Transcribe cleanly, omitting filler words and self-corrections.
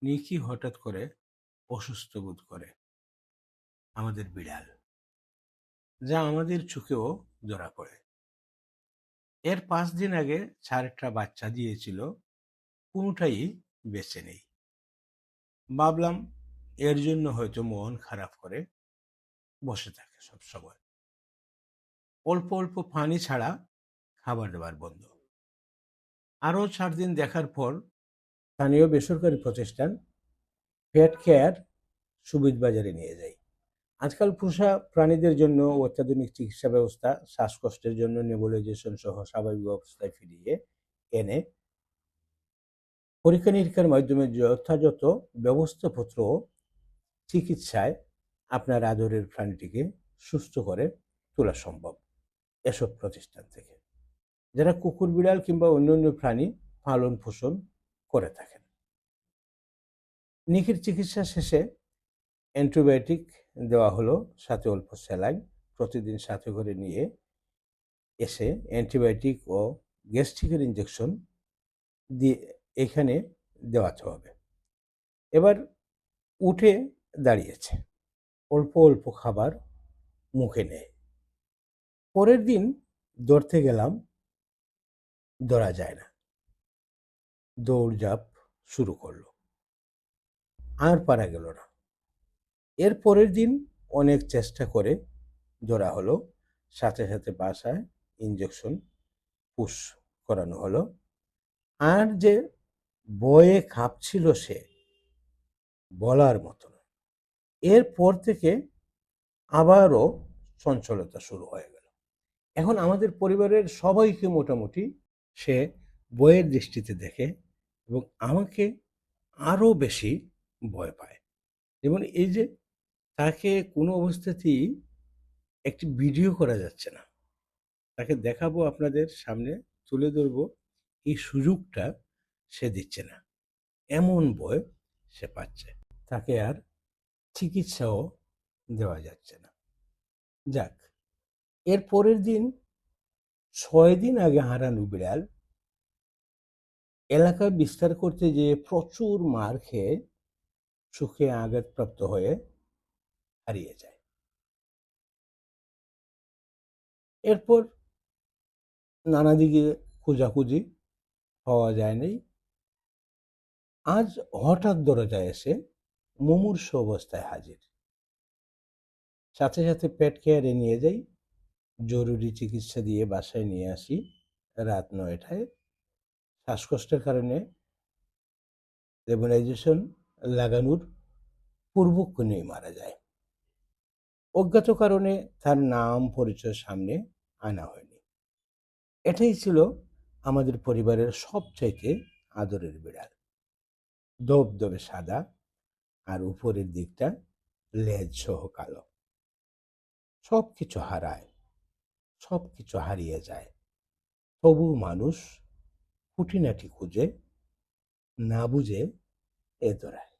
নিকি হঠাৎ করে অসুস্থ বোধ করে। আমাদের বিড়াল, যা আমাদের চোখেও ধরা পড়ে। এর 5 দিন আগে 4টা বাচ্চা দিয়েছিল, কোনোটাই বেঁচে নেই। ভাবলাম এর জন্য হয়তো মন খারাপ করে বসে থাকে সব সময়। অল্প অল্প পানি ছাড়া খাবার দাবার বন্ধ। আরো 4 দিন দেখার পর স্থানীয় বেসরকারি প্রতিষ্ঠান পেট কেয়ার সুবিধ বাজারে নিয়ে যাই। আজকাল পোষা প্রাণীদের জন্য অত্যাধুনিক চিকিৎসা ব্যবস্থা, শ্বাসকষ্টের জন্য নেবুলাইজেশন সহ স্বাভাবিক অবস্থায় ফিরিয়ে এনে পরীক্ষা নিরীক্ষার মাধ্যমে যথাযথ ব্যবস্থাপত্র ও চিকিৎসায় আপনার আদরের প্রাণীটিকে সুস্থ করে তোলা সম্ভব এসব প্রতিষ্ঠান থেকে, যারা কুকুর, বিড়াল কিংবা অন্যান্য প্রাণী পালন পোষণ করে থাকেন। নিখির চিকিৎসা শেষে অ্যান্টিবায়োটিক দেওয়া হলো, সাথে অল্প স্যালাইন প্রতিদিন সাথে করে নিয়ে এসে অ্যান্টিবায়োটিক ও গ্যাস্ট্রিকের ইঞ্জেকশন দিয়ে এখানে দেওয়াতে হবে। এবার উঠে দাঁড়িয়েছে, অল্প অল্প খাবার মুখে নেয়। পরের দিন ধরতে গেলাম, ধরা যায় না। দৌড়ঝাঁপ শুরু করলো, আর পারা গেল না। এর পরের দিন অনেক চেষ্টা করে ধরা হলো, সাথে সাথে বাসায় ইঞ্জেকশন পুশ করানো হলো। আর যে ভয়ে কাঁপছিল সে, বলার মতো নয়। এরপর থেকে আবারও চঞ্চলতা শুরু হয়ে গেল। এখন আমাদের পরিবারের সবাইকে মোটামুটি সে ভয়ের দৃষ্টিতে দেখে এবং আমাকে আরো বেশি ভয় পায়। যেমন এই যে তাকে কোনো অবস্থাতেই একটি ভিডিও করা যাচ্ছে না, তাকে দেখাবো, আপনাদের সামনে তুলে ধরবো, এই সুযোগটা সে দিচ্ছে না। এমন ভয় সে পাচ্ছে, তাকে আর চিকিৎসাও দেওয়া যাচ্ছে না। যাক, এর পরের দিন 6 দিন আগে হারানো বিড়াল এলাকা বিস্তার করতে যেয়ে প্রচুর মার খেয়ে চোখে আঘাতপ্রাপ্ত হয়ে হারিয়ে যায়। এরপর নানা দিকে খোঁজাখুঁজি, পাওয়া যায়নি। আজ হঠাৎ দরজায় এসে মুমূর্ষু অবস্থায় হাজির। সাথে সাথে পেট কেয়ারে নিয়ে যাই, জরুরি চিকিৎসা দিয়ে বাসায় নিয়ে আসি রাত 9টায়। শ্বাসকষ্টের কারণে নেবুলাইজেশন লাগানোর পূর্বক্ষণেই মারা যায়। অজ্ঞাত কারণে তার নাম পরিচয় সামনে আনা হয়নি। এটাই ছিল আমাদের পরিবারের সবচাইতে আদরের বিড়াল। দবদবে সাদা, আর উপরের দিকটা লেজ সহ কালো। সবকিছু হারায়, সবকিছু হারিয়ে যায়, তবু মানুষ খুঁটিনাটি খুঁজে, না বুঝে এ ধরায়।